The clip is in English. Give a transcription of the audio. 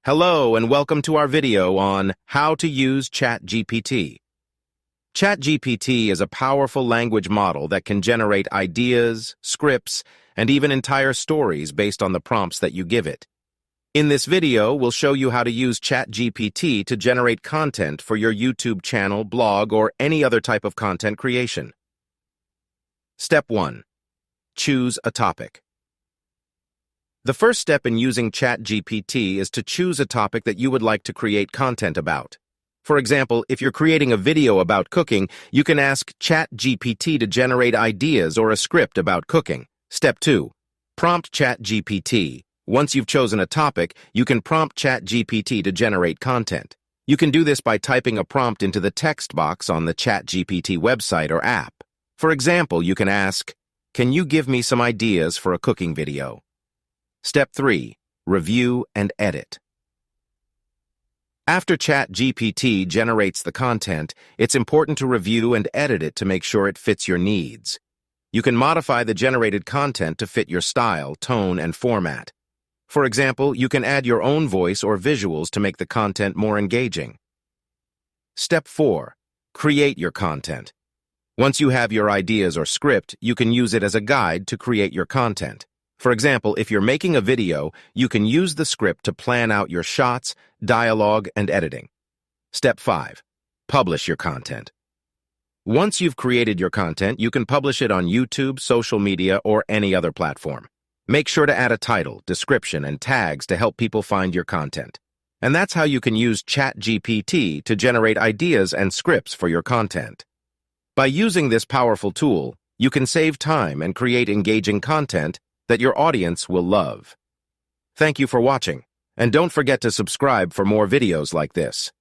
Hello and welcome to our video on how to use ChatGPT. ChatGPT is a powerful language model that can generate ideas, scripts, and even entire stories based on the prompts that you give it. In this video, we'll show you how to use ChatGPT to generate content for your YouTube channel, blog, or any other type of content creation. Step 1. Choose a topic. The first step in using ChatGPT is to choose a topic that you would like to create content about. For example, if you're creating a video about cooking, you can ask ChatGPT to generate ideas or a script about cooking. Step 2. Prompt ChatGPT. Once you've chosen a topic, you can prompt ChatGPT to generate content. You can do this by typing a prompt into the text box on the ChatGPT website or app. For example, you can ask, "Can you give me some ideas for a cooking video?" Step 3. Review and edit. After ChatGPT generates the content, it's important to review and edit it to make sure it fits your needs. You can modify the generated content to fit your style, tone, and format. For example, you can add your own voice or visuals to make the content more engaging. Step 4. Create your content. Once you have your ideas or script, you can use it as a guide to create your content. For example, if you're making a video, you can use the script to plan out your shots, dialogue, and editing. Step 5. Publish your content. Once you've created your content, you can publish it on YouTube, social media, or any other platform. Make sure to add a title, description, and tags to help people find your content. And that's how you can use ChatGPT to generate ideas and scripts for your content. By using this powerful tool, you can save time and create engaging content that your audience will love. Thank you for watching, and don't forget to subscribe for more videos like this.